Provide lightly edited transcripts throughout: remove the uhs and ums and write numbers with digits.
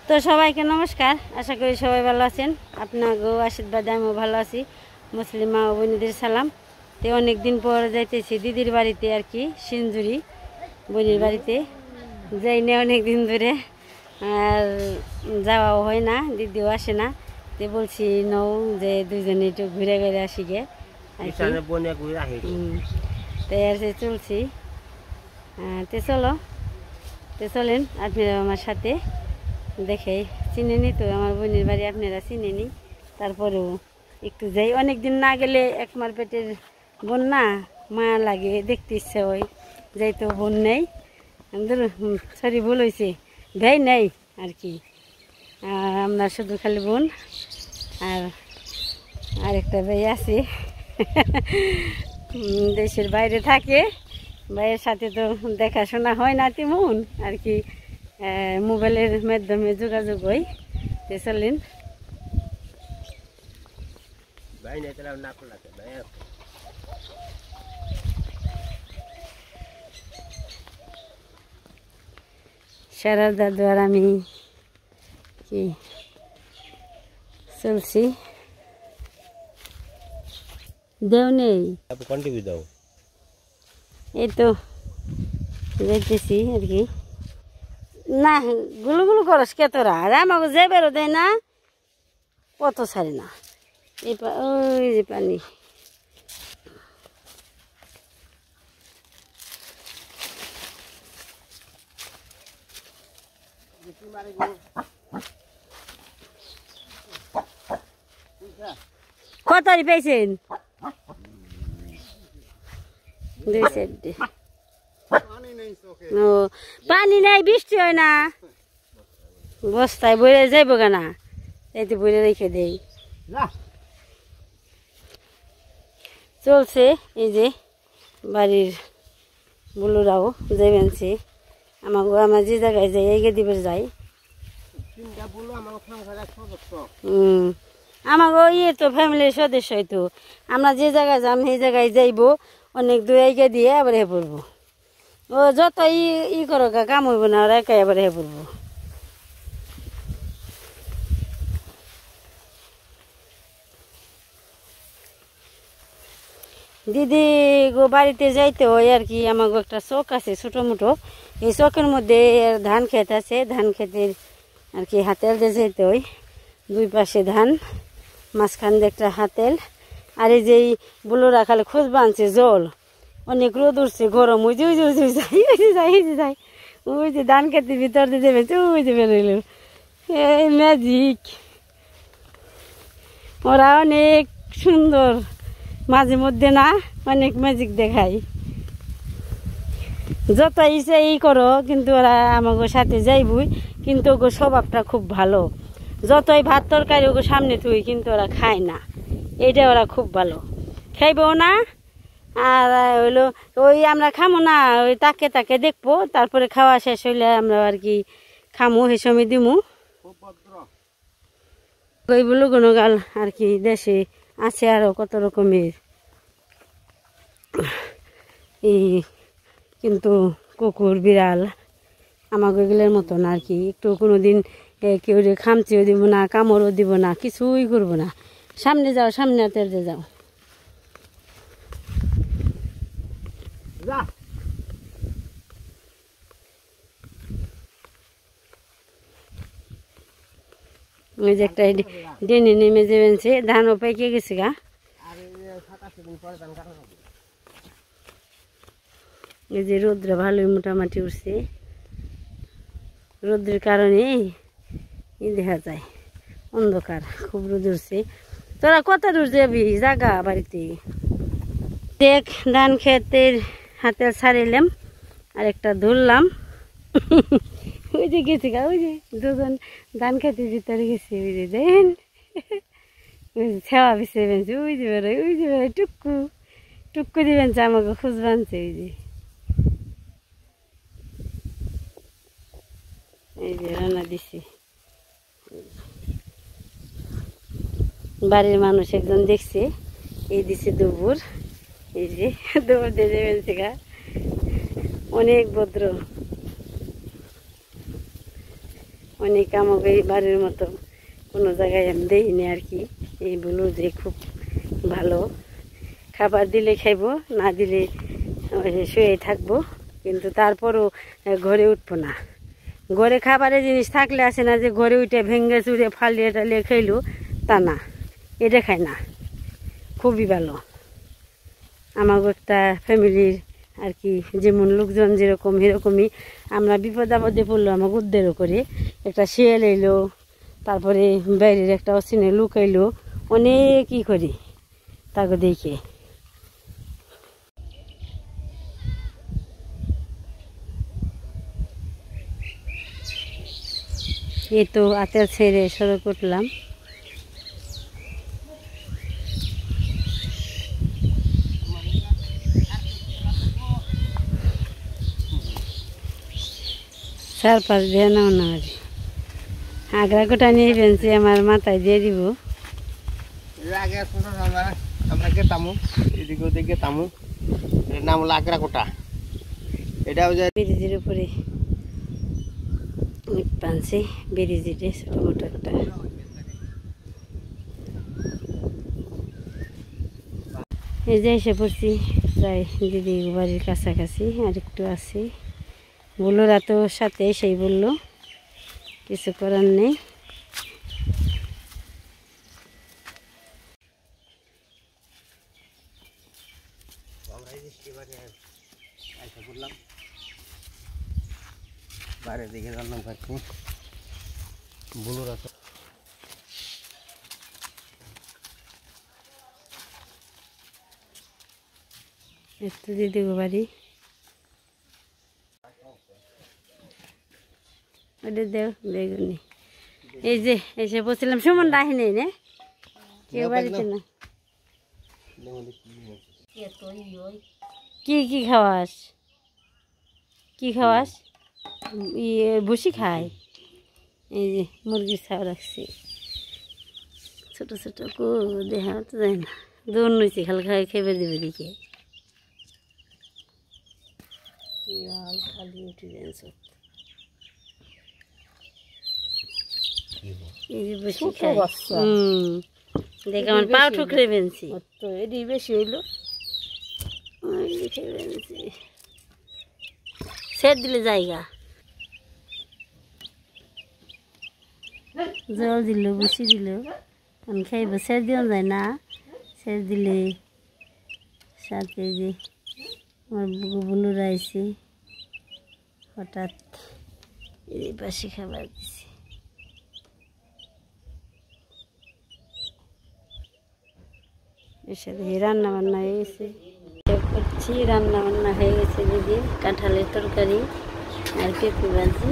তো সবাইকে নমস্কার, আশা করি সবাই ভালো আছেন। আপনাকেও আশীর্বাদে আমিও ভালো আছি। মুসলিম মা ও বোনেদের সালাম। তো অনেক দিন পর যাইতেছি দিদির বাড়িতে আর কি, সিঞ্জুরি বোনের বাড়িতে যাই না অনেক দিন ধরে, আর যাওয়াও হয় না, দিদিও আসে না। তো বলছি নও যে দুজনে একটু ঘুরে ঘুরে আসি গে আর কি। তাই আর চলছি। তো চলো, তো চলেন আপনারা আমার সাথে। দেখে চিনেনি তো আমার বোনের বাড়ি, আপনারা চিনেনি, তারপরেও একটু যাই। অনেক দিন না গেলে একমার পেটের বোন না, মায়া লাগে, দেখতে ইচ্ছে হয়। যাই তো বোন নেই, সরি ভুল হয়েছে, ভাই নেই আর কি। আর আমরা শুধু খালি বোন, আর আরেকটা ভাই আছে দেশের বাইরে থাকে। ভাইয়ের সাথে তো দেখাশোনা হয় না তেমন আর কি, মোবাইলের মাধ্যমে যোগাযোগ হয়। তো চলেন। সারা দাদু আর আমি কি চলছি, দেও নেই এই তো যাইতেছি আর কি। না গুলো গুলো করস কে তোরা, আর আমাকে যে বেরো দেয় না, কত ছাড়ি না। এই ওই যে পানি, কতারি পেয়েছেন? দুই সাইডে ও পানি নাই, বৃষ্টি হয় না, বস্তায় বইরে যাইব কেনা, এইতে বইরে রেখে দেই। চলছে এই যে বাড়ির বুলুরাও যাইবেনছে, আমার যে জায়গায় যাই এগে দিবে যাই। আমাকে ইয়ে তো ফ্যামিলির সদস্য হয়তো, আমরা যে জায়গায় যাম সেই জায়গায় যাইব, অনেক দূর এগে দিয়ে আবার হে পড়বো। ও যত ই করো কাম হইব না, ওরা একাই আবার হে পড়বো। দিদি গো বাড়িতে যাইতে হয় আর কি। আমাকে একটা চক আছে ছোটো মোটো, এই চকের মধ্যে ধান ক্ষেত আছে, ধান ক্ষেতের আর কি হাতেল দিয়ে যাইতে হয়। দুই পাশে ধান, মাঝখান দিয়ে একটা হাতেল। আর এই যে বুলোরা খালি খোঁজ বানছে জল, অনেক রোদ উঠছে, গরম, ওই যে ওই যে ওই যে যাই ওই যে যাই ওই যে যাই, ওই যে ধান খেতের ভিতর দিয়ে দেবে, ওই যে বেরোইল। এই ম্যাজিক, ওরা অনেক সুন্দর, মাঝে মধ্যে না অনেক ম্যাজিক দেখায়। যত ইচ্ছে ই করো, কিন্তু ওরা আমাকে সাথে যাইবই, কিন্তু ওগো স্বভাবটা খুব ভালো। যতই ভাত তরকারি ওগো সামনে তুই, কিন্তু ওরা খায় না, এইটা ওরা খুব ভালো, খাইবও না। আর হইলো ওই আমরা খামো না, ওই তাকে তাকে দেখবো, তারপরে খাওয়া শেষ হইলে আমরা আর কি খামো, সেই সময় দিমু। ওইগুলো গুণগাল আর কি দেশে আছে, আরো কত রকমের এই, কিন্তু কুকুর বিড়াল আমাকে এগুলোর মতন আর কি। একটু কোনোদিন কেউ খামচিও দিব না, কামড়ও দিব না, কিছুই করবো না। সামনে যাও, সামনে তেড়ে যাও। ওই যে একটা ডেনে নেমে যাবেনছে, ধানও পেকে গেছে গা। এই যে রোদ্র ভালোই মোটামুটি উঠছে, রোদ্রের কারণে দেখা যায় অন্ধকার, খুব রোদ উঠছে। তোরা কত দূর যাবি জাগা বাড়িতে? দেখ ধান খেতের হাতে ছাড়িলাম, আর একটা ধরলাম, ওই যে গেছি গা, ওই যে দুজন ধান খেতের ভিতরে গেছে, ওই যে দেন ছেওয়া বিছে বেঞ্চে, ওই যে বেরোয়, ওই যে বেরোয়, টুক্কু টুক্কু দিবেন, আমাকে খুঁজ বানছে। ওই যে এই যে রান্না দিছি, বাড়ির মানুষ একজন দেখছে, এই দিছে দুপুর, এই যে দুপুর দিয়ে যাবেন গা, অনেক ভদ্র, অনেক আমাকে বাড়ির মতো কোনো জায়গায় আমি দেইনি আর কি। এই বলু যে খুব ভালো, খাবার দিলে খাইব, না দিলে শুয়ে থাকবো, কিন্তু তারপরও ঘরে উঠবো না। ঘরে খাবারের জিনিস থাকলে আসে না যে ঘরে উঠে ভেঙে চুড়ে ফালিয়ে টালিয়ে খাইলো, তা না, এটা খায় না। খুবই ভালো আমাকে একটা ফ্যামিলির আর কি, যেমন লোকজন যেরকম সেরকমই আমরা বিপদ আপদে পড়লো আমাকে উদ্ধার করে। একটা শিয়াল এলো, তারপরে বাইরের একটা অচিনে লোক এলো, অনেক ই করি তাকে দেখে। এই তো আতেল ছেড়ে সড়ক উঠলাম। চারপাশ দিয়ে নাও না আগ্রা কোটা নিয়ে ফেলছি, আমার মাথায় দিয়ে দিব। আমরা গেতামু এদিকে ওদিকে গেতামু, এর নাম হলো আগ্রা কোটা। এটাও যে ব্রিজের উপরে পানছি, ব্রিজে ছোট মোটো একটা। এই যে এসে পড়ছি প্রায় দিদি বাড়ির কাছাকাছি, আর একটু আছি। বলুরা তো সাথে সেই বললো, কিছু করার নেই। বাইরে দিকে রান্না করছি, বলুরা তো একটু দিদি বাড়ি ওটা দেও বেগুনি। এই যে এসে বসছিলাম, সুমন রাহি নেই না, কেউ বাড়িতে না। কি কি খাওয়াস, কি খাওয়াস? ইয়ে ভুসি খায়। এই যে মুরগির ছাও রাখছি, ছোট ছোট কো দেখা তো যায় না, দৌড় নইছি খালি খাই খেবে দেবে দিকে। খালি উঠে যায় সব। এই যে বসে খাই। দেখ আমার পাও ঠুকরে বেনছি, তো এটি বেশি হইলো। সেট দিলে জায়গা, জল দিল, বসি দিল, খাইব। সেট দেওয়া যায় না, সেট দিলে। সাথে যে আমার বুলু রাইছি, হঠাৎ এই পাশে খাবার দিছি। এর সাথে রান্না বান্না হয়ে গেছে, করছি রান্না বান্না হয়ে গেছে দিদি। কাঁঠালের তরকারি আর পেঁপে ভাজি।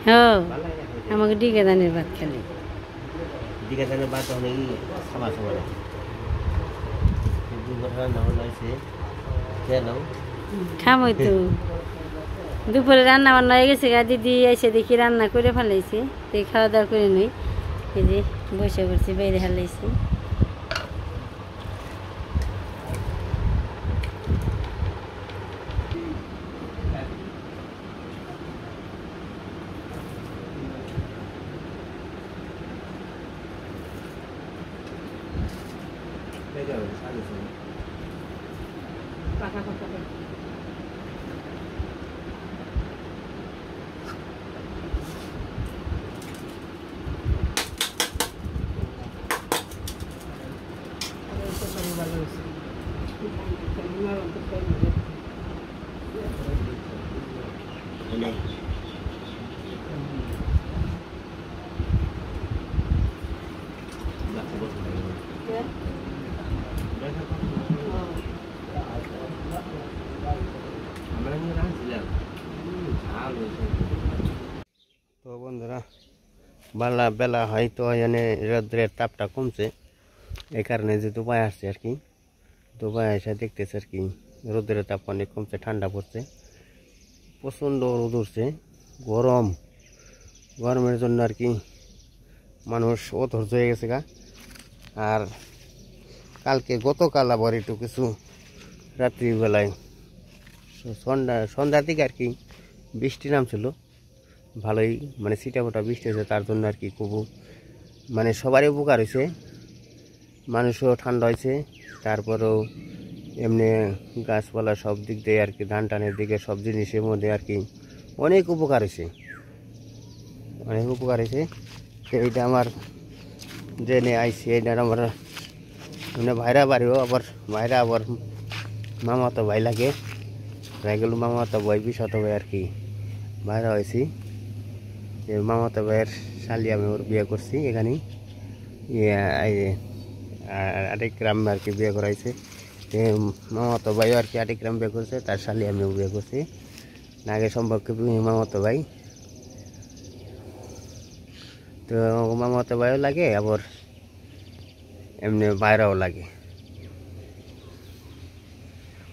হ্যাঁ আমাকে ডিগে দানের ভাত খেলে, দিকে জানে বাদ অনেক খাওয়া সময় রান্না হয়েছে খামই তো। দুপুরে রান্না বান্না হয়ে গেছে গা, দিদি এসে দেখি রান্না করে ফেলাইছে, তো খাওয়া দাওয়া করে নই। এই যে বসে করছি, বাইরে ফেলাইছি। পাকা কথা আমরা রাখছিলাম তো বন্ধুরা বেলা হয়তো এখানে রোদ্রের তাপটা কমছে, এই কারণে যে দুবাই আসছে আর কি। দুবাই এসে দেখতেছে আর কি রোদ্রের তাপ অনেক কমছে, ঠান্ডা পড়ছে, প্রচণ্ড রোদ উঠছে, গরমের জন্য আর কি মানুষ অধৈর্য হয়ে গেছে গা। আর গতকাল আবার একটু কিছু রাত্রিবেলায় সন্ধ্যার দিকে আর কি বৃষ্টি নামছিল, ভালোই মানে ছিটাফোটা বৃষ্টি হয়েছে, তার জন্য আর কি খুব মানে সবারই উপকার হয়েছে, মানুষও ঠান্ডা হয়েছে। তারপরেও এমনি গাছপালা সব দিক দিয়ে আর কি ধান টানের দিকে সব জিনিসের মধ্যে আর কি অনেক উপকার হয়েছে, এইটা আমার জেনে আইসি, এইটার আমার মানে ভাইরা বাড়িও আবার মামাতো ভাই লাগে, এগুলো মামাতো ভাই বিশত ভাই আর কি ভাইরা হয়েছি। মামাতো ভাইয়ের শালি আমি ওর বিয়ে করছি এখানেই, আরেক গ্রামে আর কি বিয়ে করাইছে। মামাতো ভাইও আর কি আরেক গ্রাম বিয়ে করছে, তার শালি আমিও বিয়ে করছি, আগে সম্পর্কে মামাতো ভাই। তো মামাতো ভাইও লাগে আবার এমনি বাইরেও লাগে,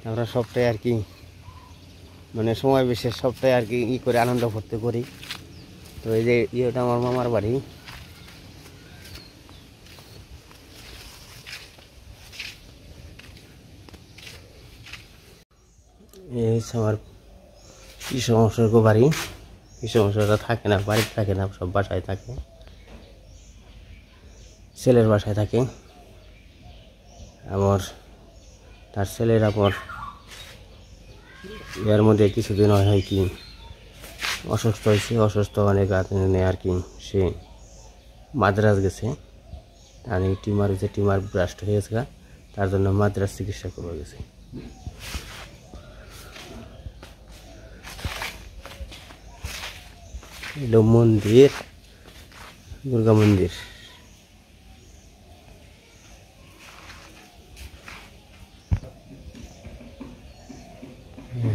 আমরা সবটাই আর কি মানে সময় বিশেষ সবটাই আর কি করে আনন্দ করতে করি। তো এই যে ইয়েটা আমার মামার বাড়ি, এই হচ্ছে আমার কি সমস্যার বাড়ি। এই সমস্যাটা থাকে না, বাড়িতে থাকে না, সব বাসায় থাকে, ছেলের বাসায় থাকে। আবার তার ছেলের আবার এর মধ্যে কিছুদিন হয় কি অসুস্থ হয়েছে, অসুস্থ অনেক আর কি সে মাদ্রাজ গেছে, আর এই টিমার ব্রাস্ট হয়ে গেছে, তার জন্য মাদ্রাজ চিকিৎসা করতে গেছে। এলো মন্দির, দুর্গা মন্দির।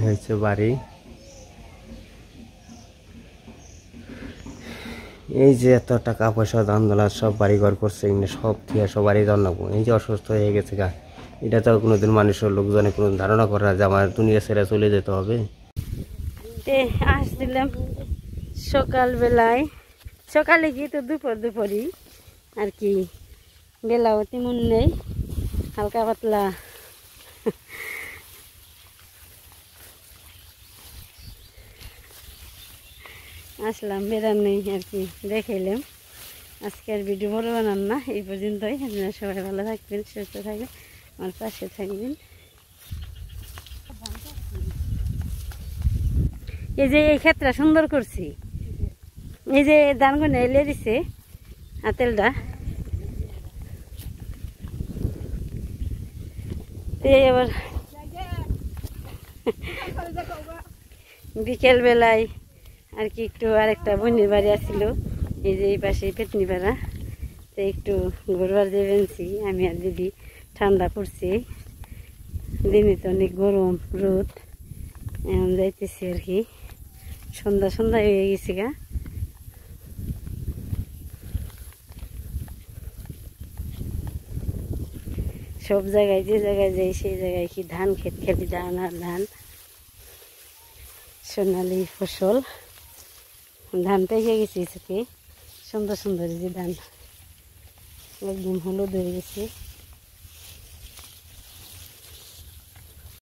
হচ্ছে বাড়ি, এই যে এত টাকা পয়সা দান দোলা সব বাড়িঘর করছে, সব থেকে সবারই জানাবো। এই যে অসুস্থ হয়ে গেছে গা, এটা তো কোনোদিন মানুষের লোকজনে কোনো ধারণা করে না যে আমার দুনিয়া ছেড়ে চলে যেতে হবে। আসছিলাম সকালবেলায়, সকালে গিয়ে তো দুপুরই আর কি, বেলাও তেমন নেই, হালকা পাতলা আসলাম বেড়ানোই আর কি, দেখাইলাম। আজকের ভিডিও বড় বানান না, এই পর্যন্তই। আপনারা সবাই ভালো থাকবেন, সুস্থ থাকবেন, আমার পাশে থাকবেন। এই যে এই ক্ষেত্রে সুন্দর করছি, এই যে ধানগুলো এলে দিছে আতেলটা, এবার বিকেল বেলায় আর কি একটু আরেকটা বোনের বাড়ি আসছিল, এই যে এই পাশে পেতনি পাড়া, তো একটু ঘুরবার যাবেনছি আমি আর দিদি। ঠান্ডা পড়ছে, দিনে তো অনেক গরম রোদ, এখন যাইতেছি আর কি, সন্ধ্যা হয়ে গেছে গা। সব জায়গায় যে জায়গায় যাই সেই জায়গায় কি ধান ক্ষেত, খেতে ধান আর ধান, সোনালি ফসল। ধান পেকে গেছে, সুন্দর যে ধান একদম হলুদ হয়ে গেছে।